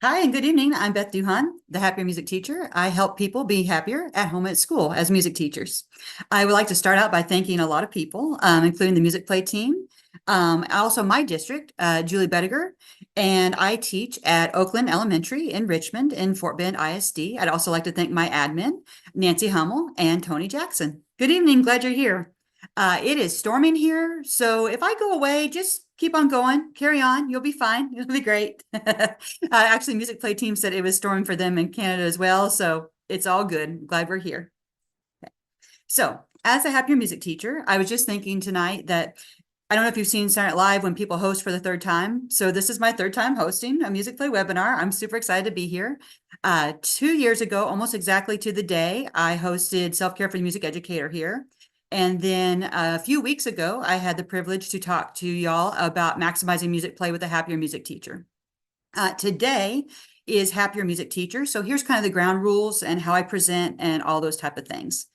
Hi and good evening. I'm Beth Duhon, the Happier Music Teacher. I help people be happier at home at school as music teachers. I would like to start out by thanking a lot of people, including the Musicplay team, also my district, Julie Bettiger, and I teach at Oakland Elementary in Richmond in Fort Bend ISD. I'd also like to thank my admin, Nancy Hummel and Tony Jackson. Good evening. Glad you're here. It is storming here, so if I go away, just keep on going, carry on. You'll be fine. It'll be great. Actually, Music Play team said it was storming for them in Canada as well, so it's all good. I'm glad we're here. Okay. So, as a happier music teacher, I was just thinking tonight that I don't know if you've seen Saturday Night Live when people host for the third time. So this is my third time hosting a Music Play webinar. I'm super excited to be here. 2 years ago, almost exactly to the day, I hosted Self-Care for the Music Educator here. And then a few weeks ago, I had the privilege to talk to y'all about maximizing music play with a happier music teacher. Today is Happier Music Teacher. So here's kind of the ground rules and how I present and all those type of things.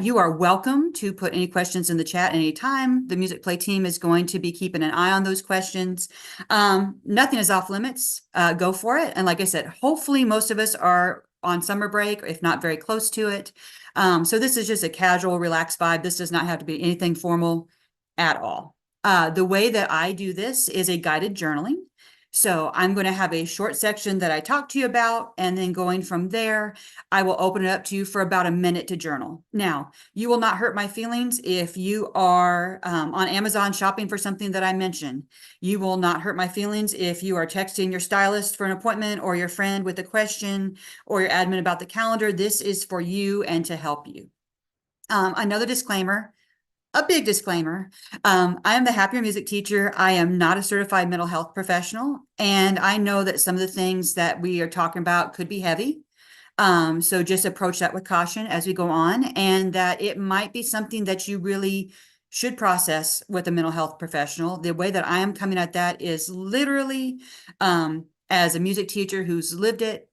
You are welcome to put any questions in the chat anytime. The Music Play team is going to be keeping an eye on those questions. Nothing is off limits. Go for it. And like I said, hopefully most of us are on summer break, if not very close to it. So this is just a casual, relaxed vibe. This does not have to be anything formal at all. The way that I do this is a guided journaling. So I'm going to have a short section that I talk to you about, and then going from there, I will open it up to you for about a minute to journal. Now, you will not hurt my feelings if you are on Amazon shopping for something that I mentioned. You will not hurt my feelings if you are texting your stylist for an appointment or your friend with a question or your admin about the calendar. This is for you and to help you. Another disclaimer. A big disclaimer. I am the Happier Music Teacher. I am not a certified mental health professional, and I know that some of the things that we are talking about could be heavy. So just approach that with caution as we go on, and that it might be something that you really should process with a mental health professional. The way that I am coming at that is literally as a music teacher who's lived it,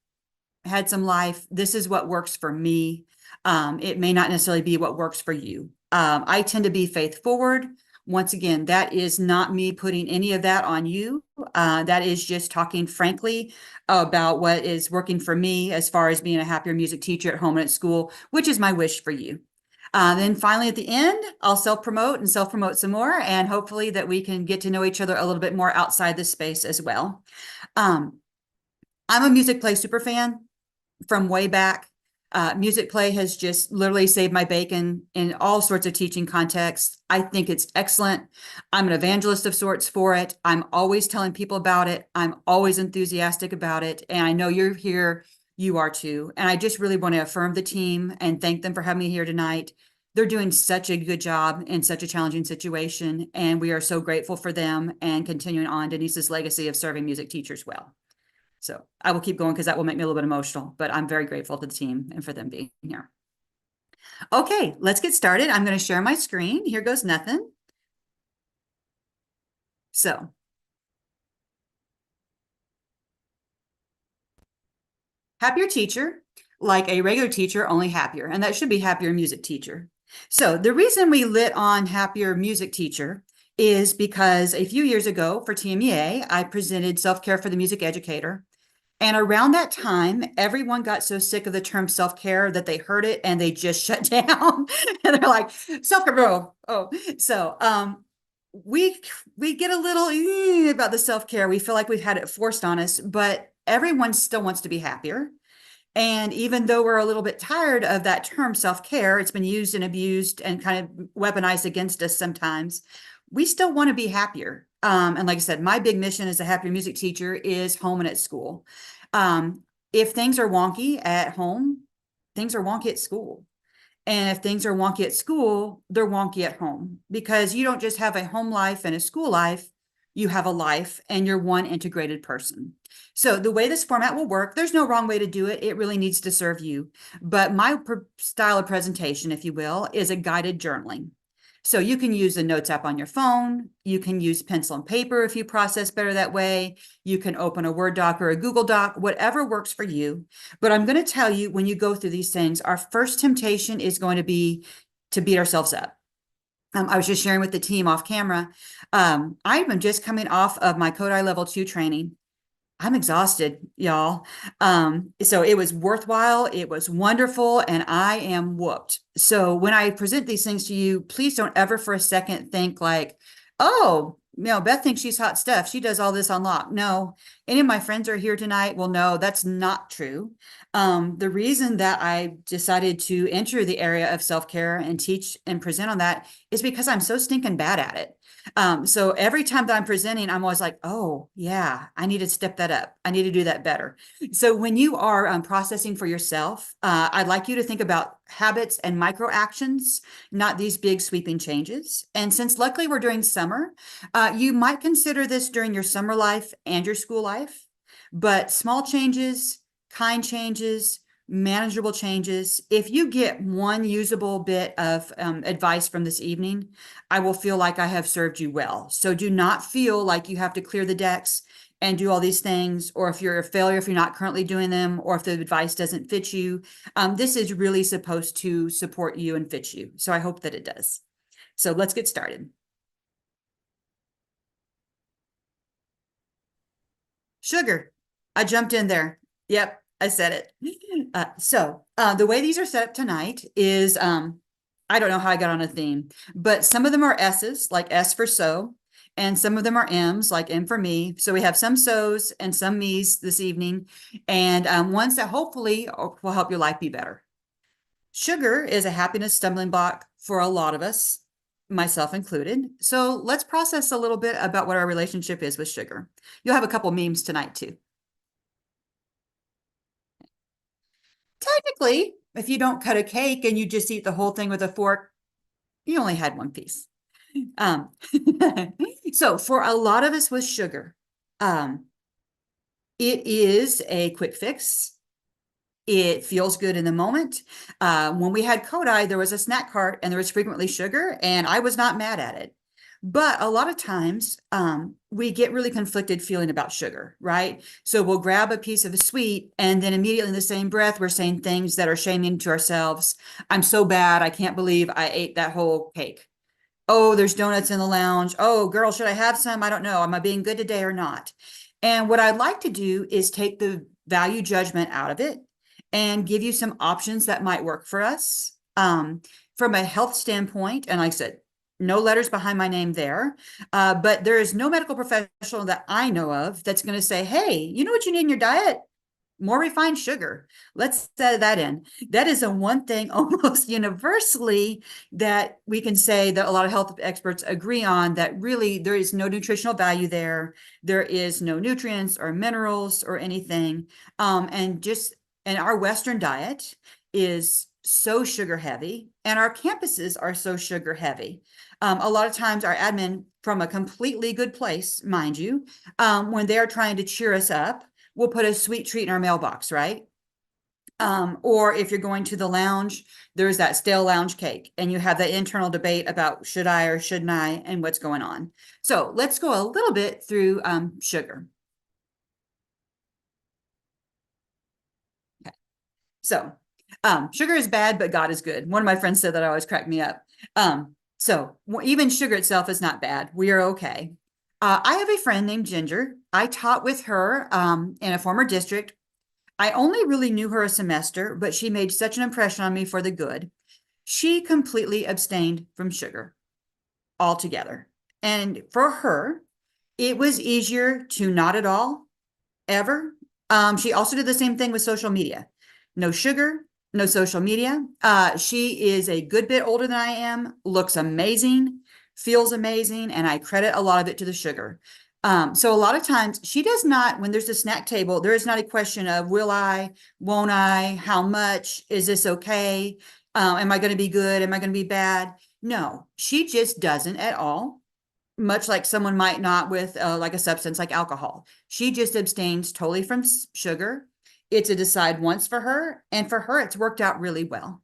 had some life. This is what works for me. It may not necessarily be what works for you. I tend to be faith forward. Once again, that is not me putting any of that on you. That is just talking frankly about what is working for me as far as being a happier music teacher at home and at school, which is my wish for you. Then finally, at the end, I'll self-promote and self-promote some more, and hopefully that we can get to know each other a little bit more outside this space as well. I'm a Music Play super fan from way back. Music Play has just literally saved my bacon in all sorts of teaching contexts. I think it's excellent. I'm an evangelist of sorts for it. I'm always telling people about it. I'm always enthusiastic about it. And I know you're here, you are too. And I just really want to affirm the team and thank them for having me here tonight. They're doing such a good job in such a challenging situation. And we are so grateful for them and continuing on Denise's legacy of serving music teachers well. So I will keep going because that will make me a little bit emotional, but I'm very grateful to the team and for them being here. Okay, let's get started. I'm going to share my screen. Here goes nothing. So happier teacher, like a regular teacher, only happier. And that should be happier music teacher. So the reason we lit on happier music teacher is because a few years ago for TMEA, I presented self-care for the music educator. And around that time, everyone got so sick of the term self-care that they heard it and they just shut down. And they're like, self-care, bro. Oh, so we get a little about the self-care. We feel like we've had it forced on us, but everyone still wants to be happier. And even though we're a little bit tired of that term self-care, it's been used and abused and kind of weaponized against us sometimes, we still want to be happier. And like I said, my big mission as a happier music teacher is home and at school. If things are wonky at home, things are wonky at school. And if things are wonky at school, they're wonky at home, because you don't just have a home life and a school life, you have a life and you're one integrated person. So the way this format will work, there's no wrong way to do it. It really needs to serve you. But my style of presentation, if you will, is a guided journaling. So you can use the notes app on your phone. You can use pencil and paper if you process better that way. You can open a Word doc or a Google Doc, whatever works for you. But I'm going to tell you, when you go through these things, our first temptation is going to be to beat ourselves up. I was just sharing with the team off camera. I've been just coming off of my Kodai Level 2 training. I'm exhausted, y'all. So it was worthwhile. It was wonderful, and I am whooped. So when I present these things to you, please don't ever for a second think like, oh, Beth thinks she's hot stuff. She does all this on lock. No, any of my friends are here tonight. Well, no, that's not true. The reason that I decided to enter the area of self-care and teach and present on that is because I'm so stinking bad at it. So every time that I'm presenting, I'm always like, oh, yeah, I need to step that up. I need to do that better. So when you are processing for yourself, I'd like you to think about habits and micro actions, not these big sweeping changes. And since luckily we're during summer, you might consider this during your summer life and your school life, but small changes, kind changes, manageable changes. If you get one usable bit of advice from this evening, I will feel like I have served you well. So do not feel like you have to clear the decks and do all these things, or if you're a failure, if you're not currently doing them, or if the advice doesn't fit you. This is really supposed to support you and fit you. So I hope that it does. So let's get started. Sugar. I jumped in there. Yep, I said it. The way these are set up tonight is I don't know how I got on a theme, but some of them are S's, like S for so, and some of them are M's, like M for me. So we have some so's and some me's this evening, and ones that hopefully will help your life be better. Sugar is a happiness stumbling block for a lot of us, myself included. So let's process a little bit about what our relationship is with sugar. You'll have a couple memes tonight too. Technically, if you don't cut a cake and you just eat the whole thing with a fork, you only had one piece. Um, so for a lot of us with sugar, um, it is a quick fix. It feels good in the moment. When we had Kodai, there was a snack cart and there was frequently sugar, and I was not mad at it. But a lot of times we get really conflicted feeling about sugar, right? So we'll grab a piece of a sweet and then immediately in the same breath, we're saying things that are shaming to ourselves. I'm so bad. I can't believe I ate that whole cake. Oh, there's donuts in the lounge. Oh, girl, should I have some? I don't know. Am I being good today or not? And what I'd like to do is take the value judgment out of it and give you some options that might work for us. From a health standpoint, and like I said, no letters behind my name there, but there is no medical professional that I know of that's going to say, hey, you know what you need in your diet? More refined sugar. Let's set that in. That is a one thing almost universally that we can say that a lot of health experts agree on, that really there is no nutritional value there. There is no nutrients or minerals or anything. And our Western diet is so sugar heavy, and our campuses are so sugar heavy. A lot of times our admin, from a completely good place, mind you, when they're trying to cheer us up, we'll put a sweet treat in our mailbox, right? Or if you're going to the lounge, there's that stale lounge cake, and you have that internal debate about should I or shouldn't I and what's going on. So let's go a little bit through sugar. Okay. So sugar is bad, but God is good. One of my friends said that always cracked me up. So even sugar itself is not bad. We are okay. I have a friend named Ginger. I taught with her in a former district. I only really knew her a semester, but she made such an impression on me for the good. She completely abstained from sugar altogether. And for her, it was easier to not at all, ever. She also did the same thing with social media. No sugar, no social media. She is a good bit older than I am, looks amazing, feels amazing, and I credit a lot of it to the sugar. So a lot of times she does not, when there's a snack table, there is not a question of will I, won't I, how much, is this okay? Am I going to be good? Am I going to be bad? No, she just doesn't at all. Much like someone might not with like a substance like alcohol. She just abstains totally from sugar. It's a decide once for her, and for her, it's worked out really well.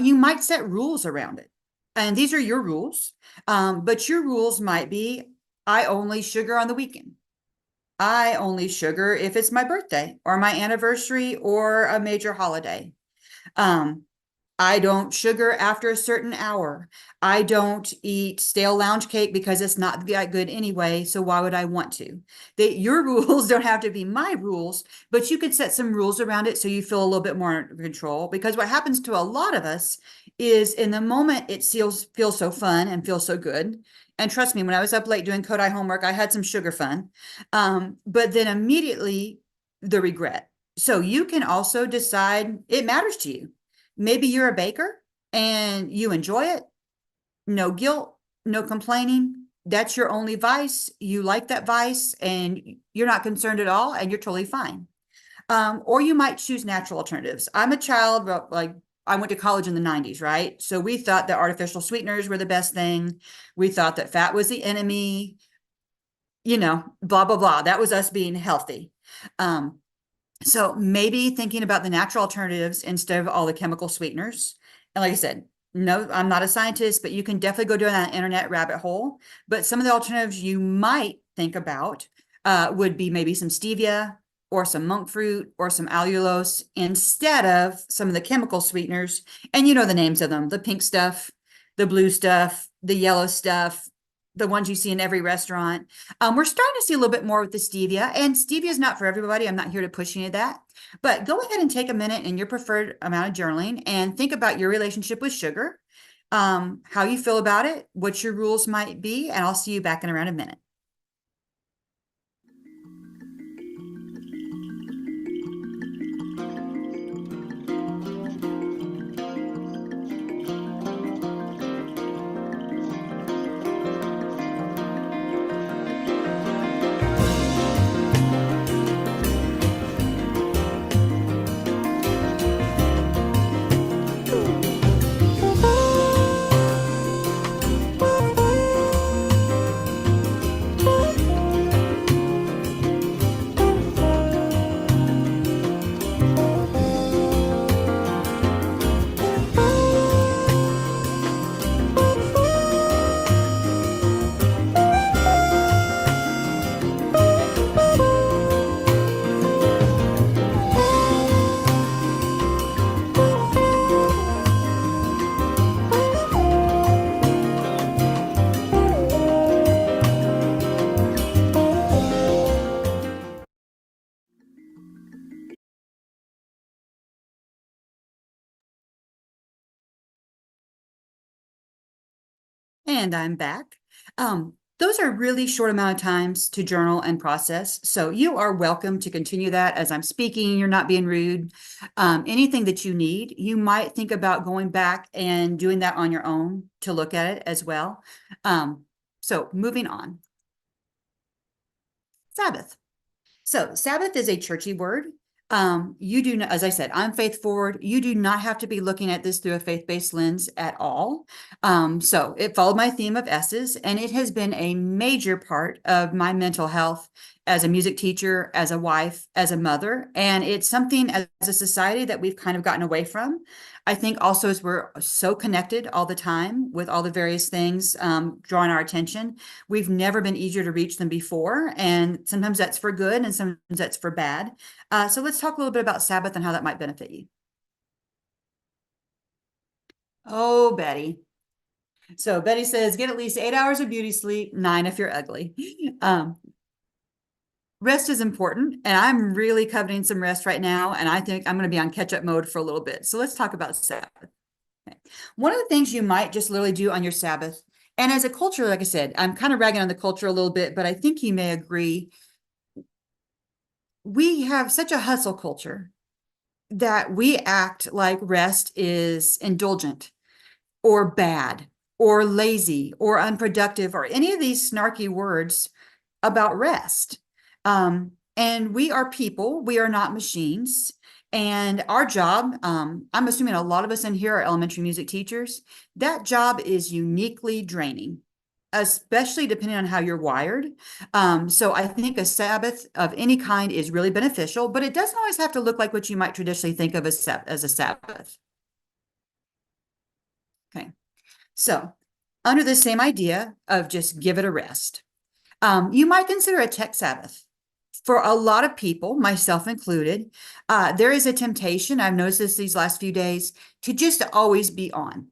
You might set rules around it, and these are your rules, but your rules might be, I only sugar on the weekend. I only sugar if it's my birthday or my anniversary or a major holiday. Um, I don't sugar after a certain hour. I don't eat stale lounge cake because it's not that good anyway. So why would I want to? Your rules don't have to be my rules, but you could set some rules around it so you feel a little bit more in control. Because what happens to a lot of us is in the moment it feels so fun and feels so good. And trust me, when I was up late doing Kodai homework, I had some sugar fun. But then immediately the regret. So you can also decide it matters to you. Maybe you're a baker and you enjoy it. No guilt, no complaining. That's your only vice. You like that vice and you're not concerned at all and you're totally fine. Or you might choose natural alternatives. I'm a child, like I went to college in the 90s, right? So we thought that artificial sweeteners were the best thing. We thought that fat was the enemy, blah, blah, blah. That was us being healthy. So maybe thinking about the natural alternatives instead of all the chemical sweeteners. And like I said, no, I'm not a scientist, but you can definitely go down that internet rabbit hole. But some of the alternatives you might think about would be maybe some stevia or some monk fruit or some allulose instead of some of the chemical sweeteners. And you know the names of them, the pink stuff, the blue stuff, the yellow stuff, the ones you see in every restaurant. We're starting to see a little bit more with the stevia, and stevia is not for everybody. I'm not here to push any of that, but go ahead and take a minute in your preferred amount of journaling and think about your relationship with sugar, how you feel about it, what your rules might be, and I'll see you back in around a minute. And I'm back. Those are really short amount of times to journal and process. So you are welcome to continue that as I'm speaking. You're not being rude. Anything that you need, you might think about going back and doing that on your own to look at it as well. So moving on. Sabbath. So Sabbath is a churchy word. You do not, as I said, I'm faith forward. You do not have to be looking at this through a faith-based lens at all. So it followed my theme of S's, and it has been a major part of my mental health as a music teacher, as a wife, as a mother. And it's something as a society that we've kind of gotten away from. I think also as we're so connected all the time with all the various things drawing our attention, we've never been easier to reach than before. And sometimes that's for good and sometimes that's for bad. So let's talk a little bit about Sabbath and how that might benefit you. Oh, Betty. So Betty says, get at least 8 hours of beauty sleep, 9 if you're ugly. Rest is important, and I'm really coveting some rest right now, and I think I'm going to be on catch-up mode for a little bit. So let's talk about Sabbath. Okay. One of the things you might just literally do on your Sabbath, and as a culture, like I said, I'm kind of ragging on the culture a little bit, but I think you may agree, we have such a hustle culture that we act like rest is indulgent or bad or lazy or unproductive or any of these snarky words about rest. And we are people, we are not machines. And our job, I'm assuming a lot of us in here are elementary music teachers, that job is uniquely draining, especially depending on how you're wired. So I think a Sabbath of any kind is really beneficial, but it doesn't always have to look like what you might traditionally think of as a Sabbath. Okay, so under the same idea of just give it a rest, you might consider a tech Sabbath. For a lot of people, myself included, there is a temptation, I've noticed this these last few days, to just always be on.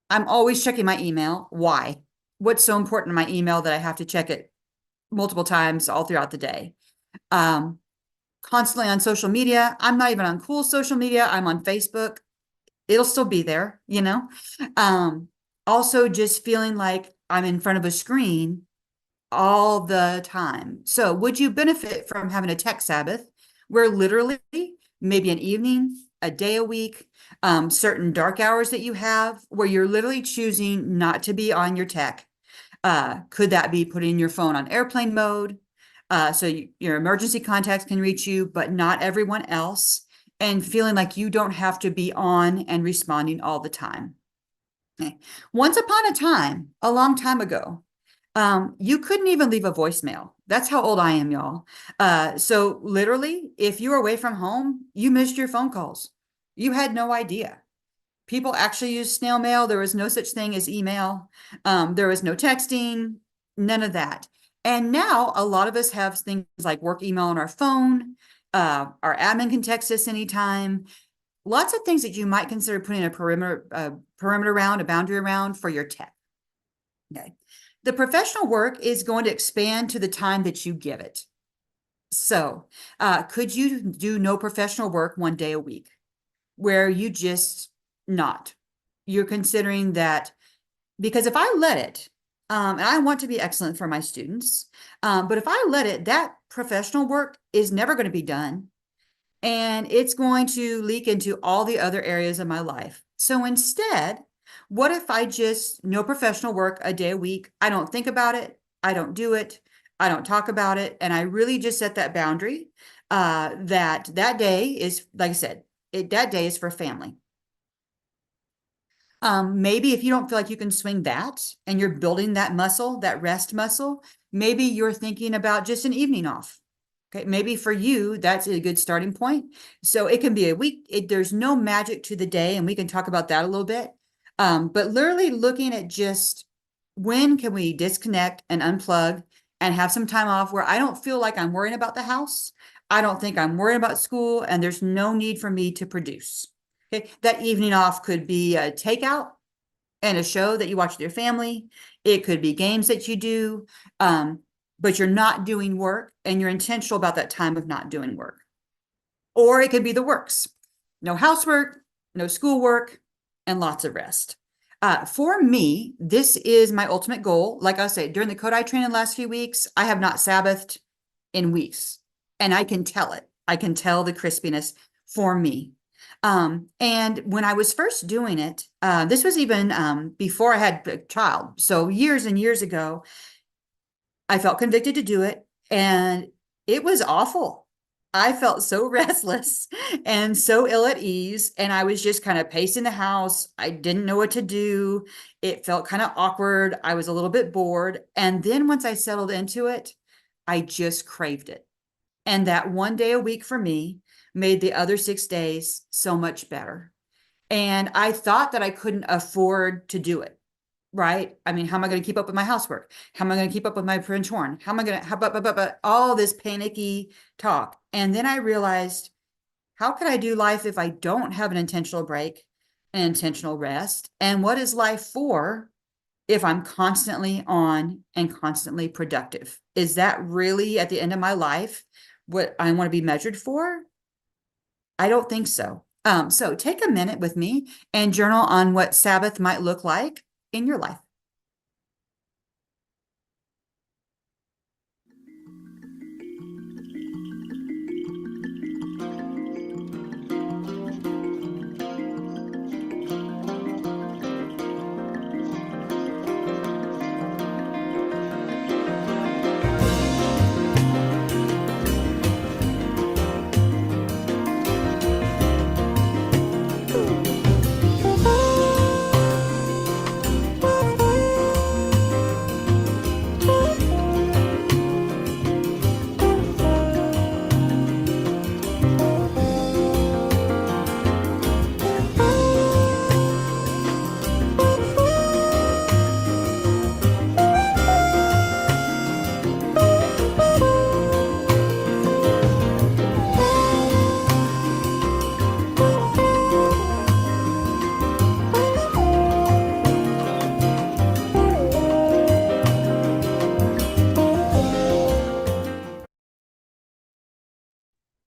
I'm always checking my email. Why? What's so important in my email that I have to check it multiple times all throughout the day? Um, Constantly on social media. I'm not even on cool social media. I'm on Facebook. It'll still be there, you know? Um, Also just feeling like I'm in front of a screen all the time. So would you benefit from having a tech Sabbath where literally maybe an evening, a day a week, certain dark hours that you have where you're literally choosing not to be on your tech? Could that be putting your phone on airplane mode? So your emergency contacts can reach you, but not everyone else, and feeling like you don't have to be on and responding all the time. Okay. Once upon a time, a long time ago, you couldn't even leave a voicemail. That's how old I am, y'all. So literally, if you were away from home, you missed your phone calls. You had no idea. People actually used snail mail. There was no such thing as email. There was no texting, none of that. And now a lot of us have things like work email on our phone. Our admin can text us anytime. Lots of things that you might consider putting a perimeter around, a boundary around for your tech. Okay. The professional work is going to expand to the time that you give it. So, could you do no professional work one day a week where you just not? You're considering that, because if I let it, and I want to be excellent for my students, but if I let it, that professional work is never going to be done. And it's going to leak into all the other areas of my life. So instead, what if I just no professional work a day a week? I don't think about it. I don't do it. I don't talk about it. And I really just set that boundary that day is, like I said, that day is for family. Maybe if you don't feel like you can swing that and you're building that muscle, that rest muscle, maybe you're thinking about just an evening off. Okay, maybe for you, that's a good starting point. So it can be a week. There's no magic to the day, and we can talk about that a little bit. But literally looking at just when can we disconnect and unplug and have some time off where I don't feel like I'm worrying about the house. I don't think I'm worried about school, and there's no need for me to produce. Okay, that evening off could be a takeout and a show that you watch with your family. It could be games that you do. But you're not doing work and you're intentional about that time of not doing work. Or it could be the works. No housework, no schoolwork, and lots of rest. For me, this is my ultimate goal. Like I said, during the Kodai training the last few weeks, I have not Sabbathed in weeks. And I can tell it. I can tell the crispiness for me. And when I was first doing it, this was even before I had a child. So years and years ago, I felt convicted to do it, and it was awful. I felt so restless and so ill at ease, and I was just kind of pacing the house. I didn't know what to do. It felt kind of awkward. I was a little bit bored. And then once I settled into it, I just craved it. And that one day a week for me made the other 6 days so much better. And I thought that I couldn't afford to do it. Right? I mean, how am I going to keep up with my housework? How am I going to keep up with my French horn? How am I going to, but all this panicky talk. And then I realized, how can I do life if I don't have an intentional break, an intentional rest? And what is life for if I'm constantly on and constantly productive? Is that really at the end of my life what I want to be measured for? I don't think so. So take a minute with me and journal on what Sabbath might look like in your life.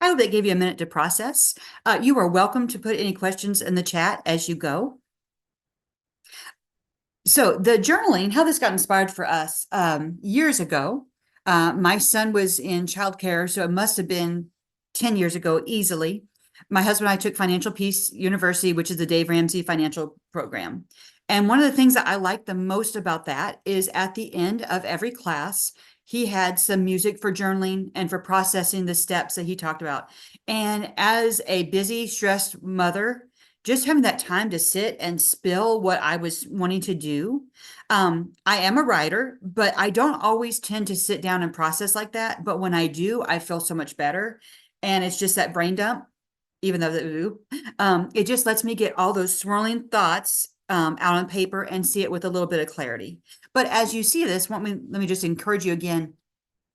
I hope that gave you a minute to process. You are welcome to put any questions in the chat as you go. So the journaling, how this got inspired for us years ago, my son was in childcare, so it must have been 10 years ago easily. My husband and I took Financial Peace University, which is the Dave Ramsey financial program. And one of the things that I like the most about that is at the end of every class, he had some music for journaling and for processing the steps that he talked about. And as a busy, stressed mother, just having that time to sit and spill what I was wanting to do. I am a writer, but I don't always tend to sit down and process like that. But when I do, I feel so much better. And it's just that brain dump, even though it just lets me get all those swirling thoughts out on paper and see it with a little bit of clarity. But as you see this, let me just encourage you again,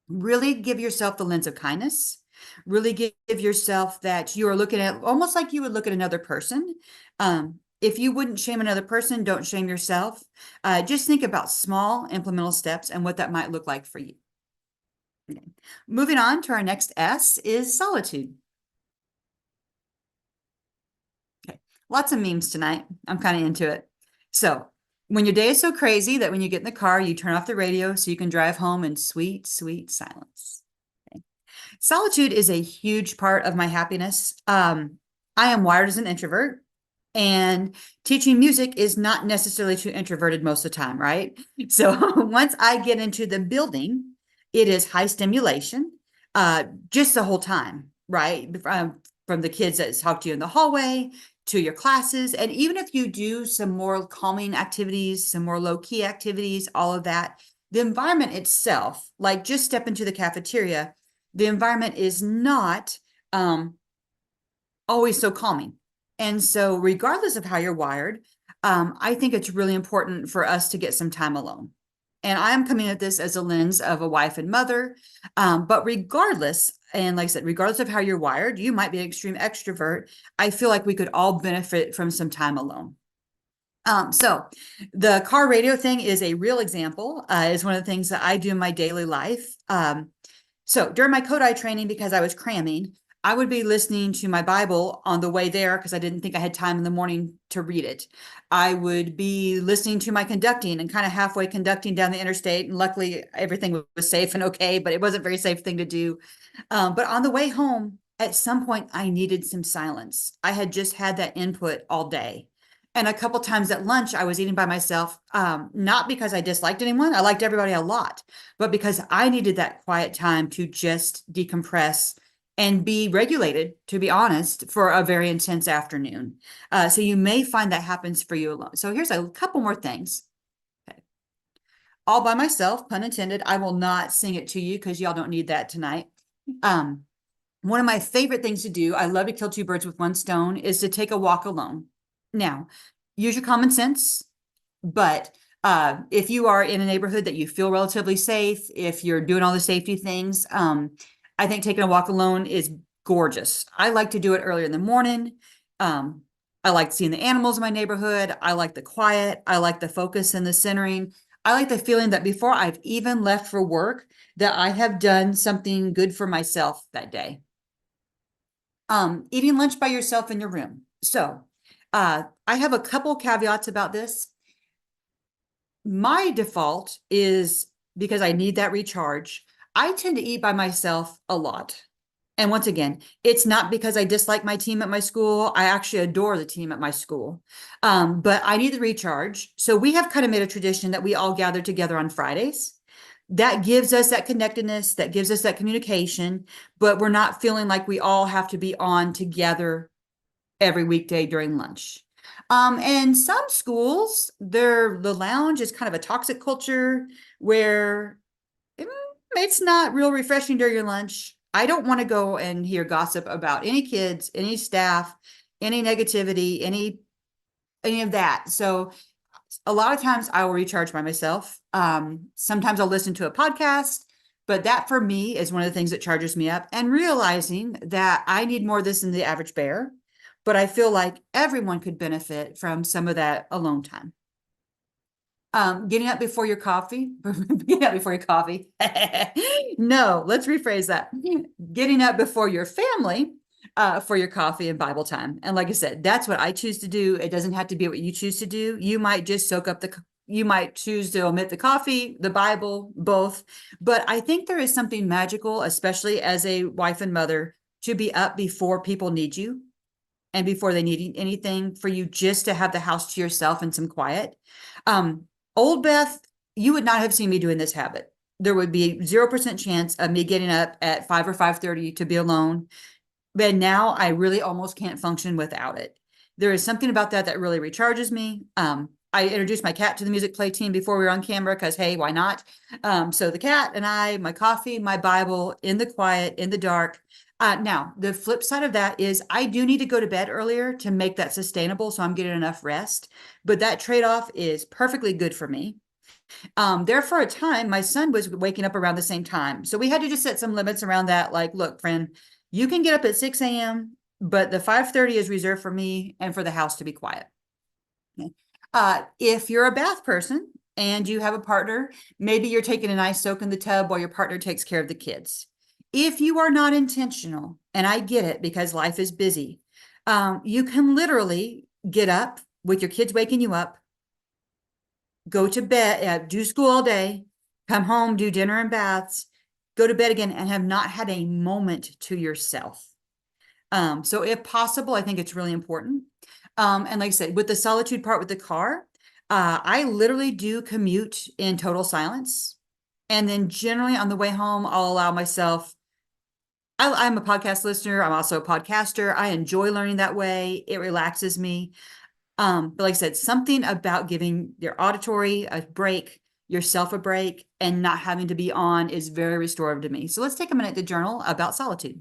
really give yourself the lens of kindness. Really give yourself that you are looking at almost like you would look at another person. If you wouldn't shame another person, don't shame yourself. Just think about small implemental steps and what that might look like for you. Okay. Moving on to our next S is solitude. Okay. Lots of memes tonight. I'm kind of into it. So when your day is so crazy that when you get in the car, you turn off the radio so you can drive home in sweet, sweet silence. Solitude is a huge part of my happiness. I am wired as an introvert, and teaching music is not necessarily too introverted most of the time, right? So once I get into the building, it is high stimulation, just the whole time, right? From the kids that talk to you in the hallway to your classes. And even if you do some more calming activities, some more low-key activities, all of that, the environment itself, like just step into the cafeteria, the environment is not always so calming. And so regardless of how you're wired, I think it's really important for us to get some time alone. And I'm coming at this as a lens of a wife and mother. But regardless, and like I said, regardless of how you're wired, you might be an extreme extrovert. I feel like we could all benefit from some time alone. So the car radio thing is a real example, is one of the things that I do in my daily life. So during my Kodai training, because I was cramming, I would be listening to my Bible on the way there because I didn't think I had time in the morning to read it. I would be listening to my conducting and kind of halfway conducting down the interstate. And luckily, everything was safe and okay, but it wasn't a very safe thing to do. But on the way home, at some point, I needed some silence. I had just had that input all day. And a couple times at lunch, I was eating by myself, not because I disliked anyone. I liked everybody a lot, but because I needed that quiet time to just decompress and be regulated, to be honest, for a very intense afternoon. So you may find that happens for you alone. So here's a couple more things. Okay. All by myself, pun intended. I will not sing it to you because y'all don't need that tonight. One of my favorite things to do, I love to kill two birds with one stone, is to take a walk alone. Now, use your common sense, but if you are in a neighborhood that you feel relatively safe, if you're doing all the safety things, I think taking a walk alone is gorgeous. I like to do it earlier in the morning. I like seeing the animals in my neighborhood. I like the quiet. I like the focus and the centering. I like the feeling that before I've even left for work, that I have done something good for myself that day. Eating lunch by yourself in your room. So I have a couple caveats about this. My default is, because I need that recharge, I tend to eat by myself a lot. And once again, it's not because I dislike my team at my school. I actually adore the team at my school. But I need the recharge. So we have kind of made a tradition that we all gather together on Fridays. That gives us that connectedness, that gives us that communication, but we're not feeling like we all have to be on together every weekday during lunch. And some schools, the lounge is kind of a toxic culture where it's not real refreshing during your lunch. I don't want to go and hear gossip about any kids, any staff, any negativity, any of that. So a lot of times I will recharge by myself. Sometimes I'll listen to a podcast, but that for me is one of the things that charges me up, and realizing that I need more of this than the average bear, but I feel like everyone could benefit from some of that alone time. Getting up before your coffee. Getting up before your coffee. No, let's rephrase that. Getting up before your family for your coffee and Bible time. And like I said, that's what I choose to do. It doesn't have to be what you choose to do. You might just soak up you might choose to omit the coffee, the Bible, both. But I think there is something magical, especially as a wife and mother, to be up before people need you and before they need anything, for you just to have the house to yourself and some quiet. Um, Old Beth, you would not have seen me doing this habit. There would be 0% chance of me getting up at 5 or 5:30 to be alone. But now I really almost can't function without it. There is something about that that really recharges me. I introduced my cat to the music play team before we were on camera because, hey, why not? So the cat and I, my coffee, my Bible, in the quiet, in the dark. Now, the flip side of that is I do need to go to bed earlier to make that sustainable so I'm getting enough rest. But that trade-off is perfectly good for me. There for a time, my son was waking up around the same time. So we had to just set some limits around that. Like, look, friend, you can get up at 6 a.m., but the 5:30 is reserved for me and for the house to be quiet. Okay. If you're a bath person and you have a partner, maybe you're taking a nice soak in the tub while your partner takes care of the kids. If you are not intentional, and I get it because life is busy, you can literally get up with your kids waking you up, go to bed, do school all day, come home, do dinner and baths, go to bed again, and have not had a moment to yourself. So if possible, I think it's really important. And like I said, with the solitude part with the car, I literally do commute in total silence. And then generally on the way home, I'll allow myself, I'm a podcast listener. I'm also a podcaster. I enjoy learning that way. It relaxes me. But like I said, something about giving your auditory a break, yourself a break, and not having to be on is very restorative to me. So let's take a minute to journal about solitude.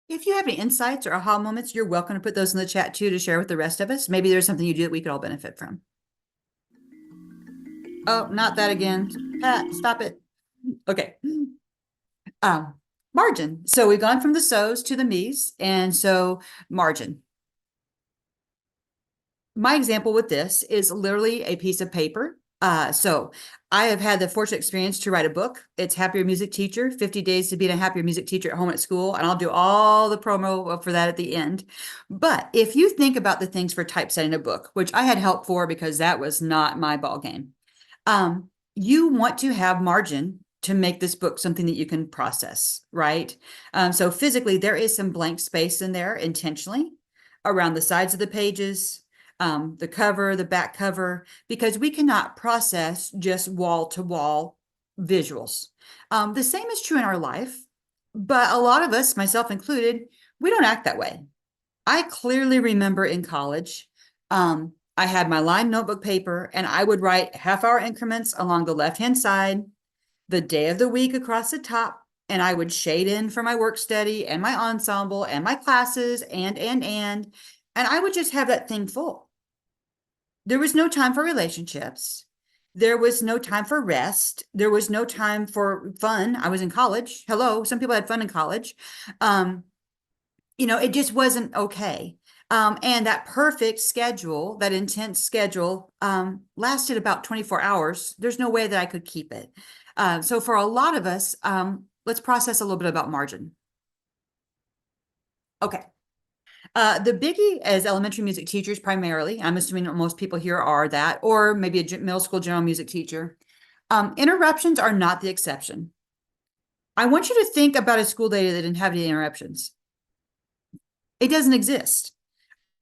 If you have any insights or aha moments, you're welcome to put those in the chat too to share with the rest of us. Maybe there's something you do that we could all benefit from. Oh, not that again. Pat, stop it. Okay. Margin. So we've gone from the so's to the me's, and so margin. My example with this is literally a piece of paper. So I have had the fortunate experience to write a book. It's Happier Music Teacher, 50 Days to Being a Happier Music Teacher at Home and at School. And I'll do all the promo for that at the end. But if you think about the things for typesetting a book, which I had help for because that was not my ball game, you want to have margin to make this book something that you can process, right? So physically, there is some blank space in there intentionally around the sides of the pages, the cover, the back cover, because we cannot process just wall to wall visuals. The same is true in our life, but a lot of us, myself included, we don't act that way. I clearly remember in college, I had my lined notebook paper and I would write half-hour increments along the left-hand side, the day of the week across the top, and I would shade in for my work study and my ensemble and my classes and I would just have that thing full. There was no time for relationships. There was no time for rest. There was no time for fun. I was in college. Hello, some people had fun in college. It just wasn't okay. And that perfect schedule, that intense schedule, lasted about 24 hours. There's no way that I could keep it. So for a lot of us, let's process a little bit about margin. Okay. The biggie as elementary music teachers primarily, I'm assuming most people here are that, or maybe a middle school general music teacher. Interruptions are not the exception. I want you to think about a school day that didn't have any interruptions. It doesn't exist.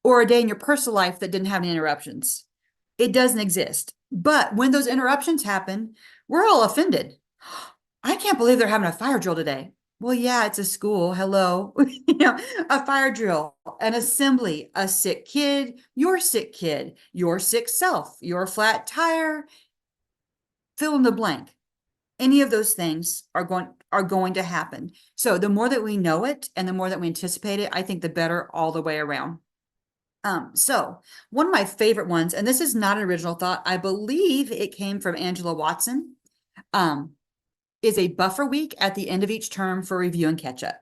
Or a day in your personal life that didn't have any interruptions. It doesn't exist. But when those interruptions happen, we're all offended. I can't believe they're having a fire drill today. Well, yeah, it's a school. Hello. A fire drill, an assembly, a sick kid, your sick self, your flat tire, fill in the blank. Any of those things are going to happen. So the more that we know it and the more that we anticipate it, I think the better all the way around. So one of my favorite ones, and this is not an original thought, I believe it came from Angela Watson, is a buffer week at the end of each term for review and catch up.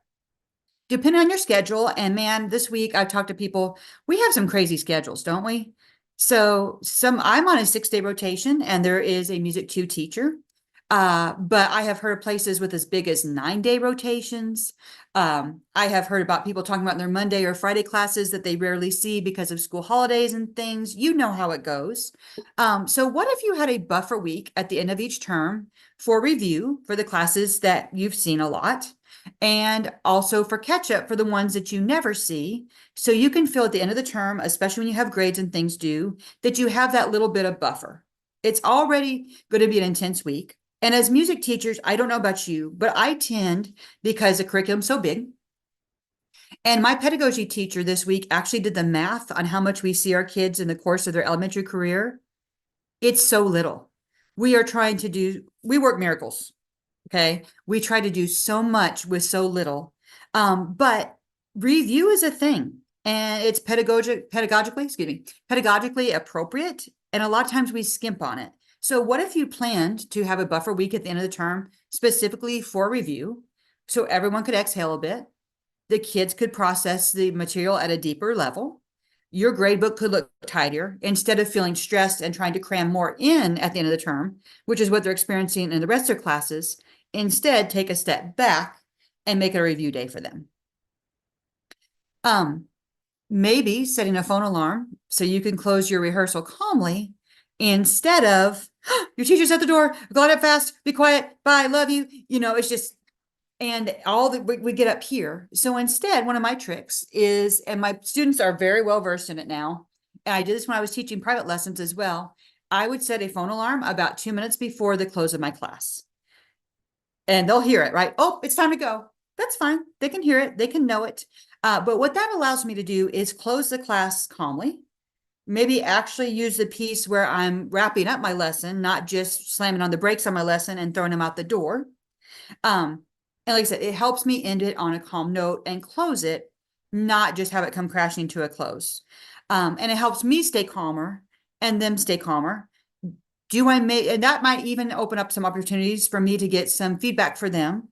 Depending on your schedule, and man, this week I've talked to people, we have some crazy schedules, don't we? So I'm on a 6-day rotation and there is a music 2 teacher. But I have heard of places with as big as 9-day rotations. I have heard about people talking about their Monday or Friday classes that they rarely see because of school holidays and things. You know how it goes. So what if you had a buffer week at the end of each term for review for the classes that you've seen a lot, and also for catch up for the ones that you never see. So you can feel at the end of the term, especially when you have grades and things due, that you have that little bit of buffer. It's already going to be an intense week. And as music teachers, I don't know about you, but I tend, because the curriculum's so big, and my pedagogy teacher this week actually did the math on how much we see our kids in the course of their elementary career. It's so little. We work miracles, okay? We try to do so much with so little, but review is a thing, and it's pedagogically appropriate, and a lot of times we skimp on it. So what if you planned to have a buffer week at the end of the term specifically for review, so everyone could exhale a bit, the kids could process the material at a deeper level, your gradebook could look tidier instead of feeling stressed and trying to cram more in at the end of the term, which is what they're experiencing in the rest of their classes. Instead, take a step back and make it a review day for them. Maybe setting a phone alarm so you can close your rehearsal calmly instead of your teacher's at the door, go out fast, be quiet, bye, love you. It's just, and all that we get up here. So instead, one of my tricks is, and my students are very well versed in it now, and I did this when I was teaching private lessons as well, I would set a phone alarm about 2 minutes before the close of my class. And they'll hear it, right? Oh, it's time to go. That's fine. They can hear it. They can know it. But what that allows me to do is close the class calmly. Maybe actually use the piece where I'm wrapping up my lesson, not just slamming on the brakes on my lesson and throwing them out the door. And like I said, it helps me end it on a calm note and close it, not just have it come crashing to a close. And it helps me stay calmer and them stay calmer. And that might even open up some opportunities for me to get some feedback for them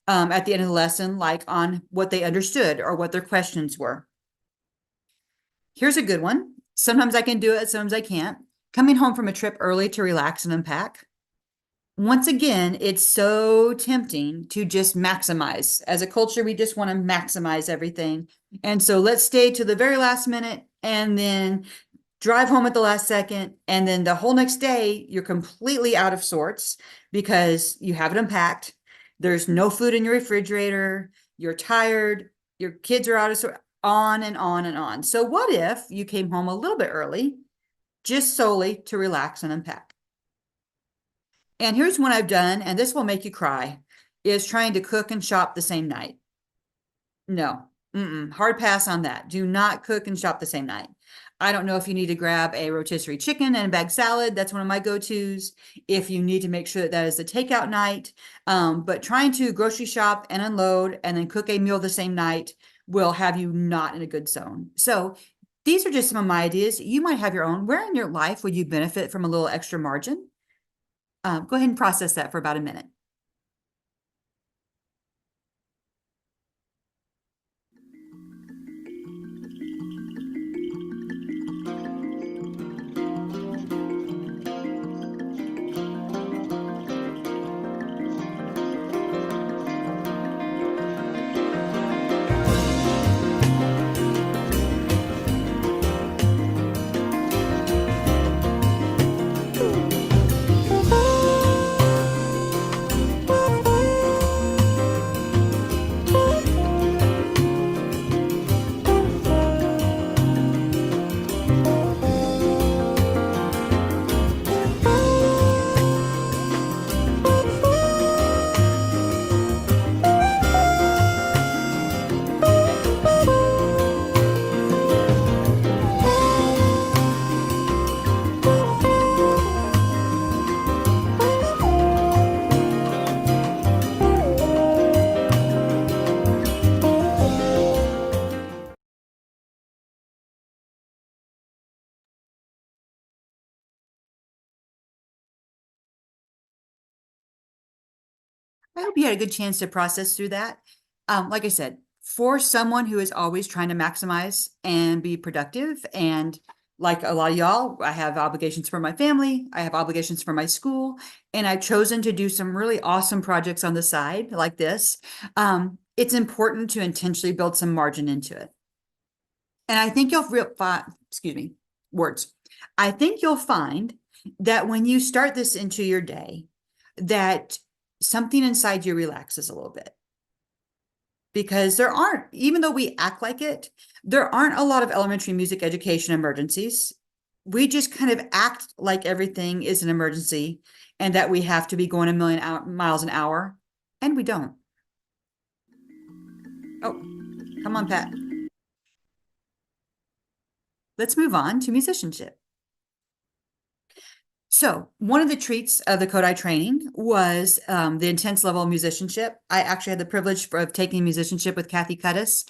at the end of the lesson, like on what they understood or what their questions were. Here's a good one. Sometimes I can do it, sometimes I can't. Coming home from a trip early to relax and unpack. Once again, it's so tempting to just maximize. As a culture, we just want to maximize everything. And so let's stay to the very last minute and then drive home at the last second. And then the whole next day, you're completely out of sorts because you haven't unpacked. There's no food in your refrigerator. You're tired. Your kids are out of sorts. On and on and on. So what if you came home a little bit early, just solely to relax and unpack? And here's one I've done, and this will make you cry, is trying to cook and shop the same night. No, hard pass on that. Do not cook and shop the same night. I don't know if you need to grab a rotisserie chicken and a bag salad. That's one of my go-tos. If you need to make sure that is the takeout night, but trying to grocery shop and unload and then cook a meal the same night will have you not in a good zone. So these are just some of my ideas. You might have your own. Where in your life would you benefit from a little extra margin? Go ahead and process that for about a minute. I hope you had a good chance to process through that. Like I said, for someone who is always trying to maximize and be productive, and like a lot of y'all, I have obligations for my family, I have obligations for my school, and I've chosen to do some really awesome projects on the side like this. It's important to intentionally build some margin into it. And I think excuse me, words. I think you'll find that when you start this into your day, that something inside you relaxes a little bit. Because there aren't, even though we act like it, there aren't a lot of elementary music education emergencies. We just kind of act like everything is an emergency and that we have to be going a million miles an hour, and we don't. Oh, come on, Pat. Let's move on to musicianship. So one of the treats of the Kodai training was the intense level of musicianship. I actually had the privilege of taking musicianship with Kathy Cudis.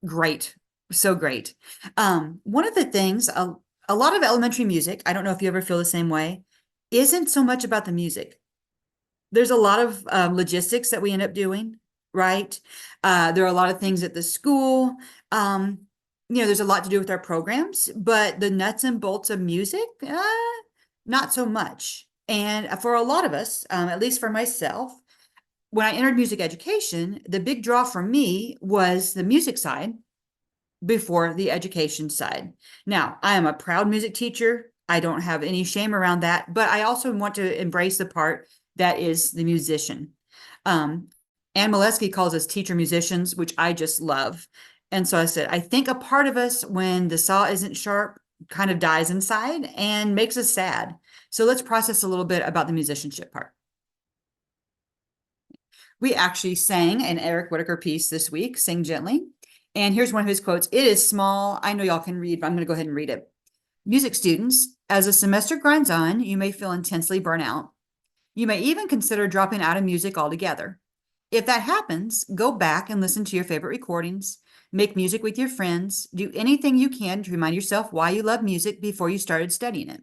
Great, so great. One of the things, a lot of elementary music, I don't know if you ever feel the same way, isn't so much about the music. There's a lot of logistics that we end up doing, right? There are a lot of things at the school. There's a lot to do with our programs, but the nuts and bolts of music, not so much. And for a lot of us, at least for myself, when I entered music education, the big draw for me was the music side before the education side. Now, I am a proud music teacher. I don't have any shame around that, but I also want to embrace the part that is the musician. Anne Molesky calls us teacher musicians, which I just love. And so I said, I think a part of us, when the saw isn't sharp, kind of dies inside and makes us sad. So let's process a little bit about the musicianship part. We actually sang an Eric Whitacre piece this week, Sing Gently. And here's one of his quotes. It is small. I know y'all can read, but I'm going to go ahead and read it. Music students, as the semester grinds on, you may feel intensely burnt out. You may even consider dropping out of music altogether. If that happens, go back and listen to your favorite recordings, make music with your friends, do anything you can to remind yourself why you love music before you started studying it.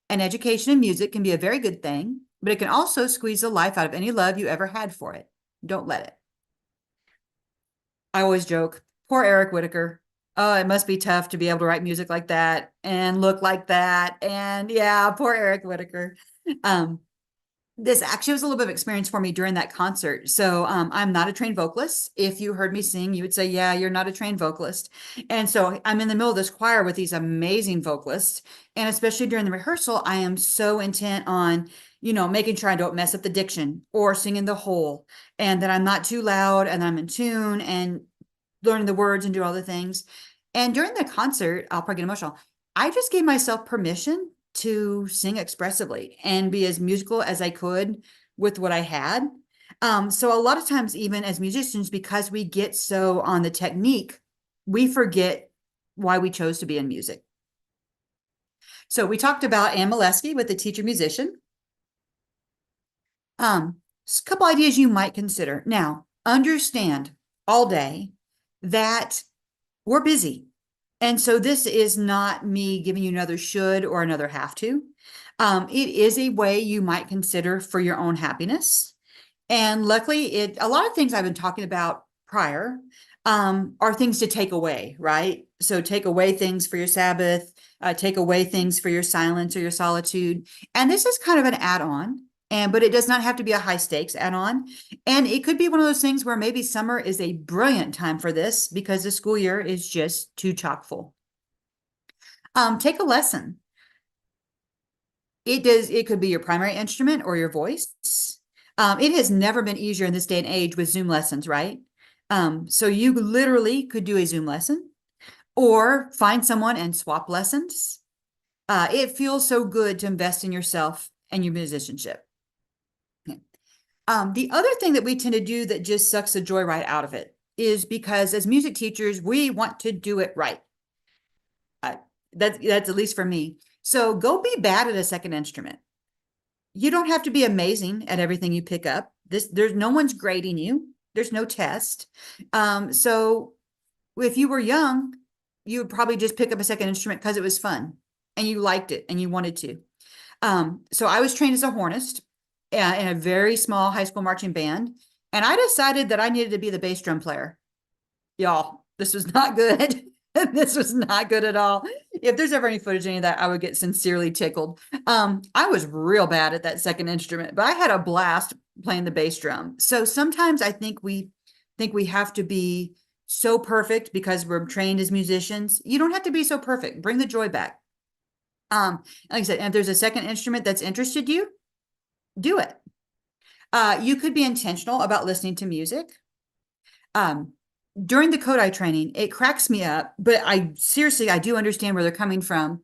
An education in music can be a very good thing, but it can also squeeze the life out of any love you ever had for it. Don't let it. I always joke, poor Eric Whitacre. Oh, it must be tough to be able to write music like that and look like that. And yeah, poor Eric Whitacre. This actually was a little bit of experience for me during that concert. So I'm not a trained vocalist. If you heard me sing, you would say, yeah, you're not a trained vocalist. And so I'm in the middle of this choir with these amazing vocalists. And especially during the rehearsal, I am so intent on, making sure I don't mess up the diction or singing the whole, and that I'm not too loud and I'm in tune and learning the words and do all the things. And during the concert, I'll probably get emotional. I just gave myself permission to sing expressively and be as musical as I could with what I had. So a lot of times, even as musicians, because we get so on the technique, we forget why we chose to be in music. So we talked about Anne Molesky with the teacher musician. A couple ideas you might consider. Now, understand all day that we're busy. And so this is not me giving you another should or another have to. It is a way you might consider for your own happiness. And luckily, a lot of things I've been talking about prior are things to take away, right? So take away things for your Sabbath, take away things for your silence or your solitude. And this is kind of an add-on. But it does not have to be a high stakes add-on. And it could be one of those things where maybe summer is a brilliant time for this because the school year is just too chock full. Take a lesson. It could be your primary instrument or your voice. It has never been easier in this day and age with Zoom lessons, right? So you literally could do a Zoom lesson or find someone and swap lessons. It feels so good to invest in yourself and your musicianship. The other thing that we tend to do that just sucks the joy right out of it is because as music teachers, we want to do it right. That's at least for me. So go be bad at a second instrument. You don't have to be amazing at everything you pick up. There's no one's grading you. There's no test. So if you were young, you would probably just pick up a second instrument because it was fun and you liked it and you wanted to. So I was trained as a hornist. in a very small high school marching band. And I decided that I needed to be the bass drum player. Y'all, this was not good. This was not good at all. If there's ever any footage of any of that, I would get sincerely tickled. I was real bad at that second instrument, but I had a blast playing the bass drum. So sometimes I think we have to be so perfect because we're trained as musicians. You don't have to be so perfect. Bring the joy back. Like I said, if there's a second instrument that's interested you, do it. You could be intentional about listening to music. During the Kodai training, it cracks me up, but I do understand where they're coming from.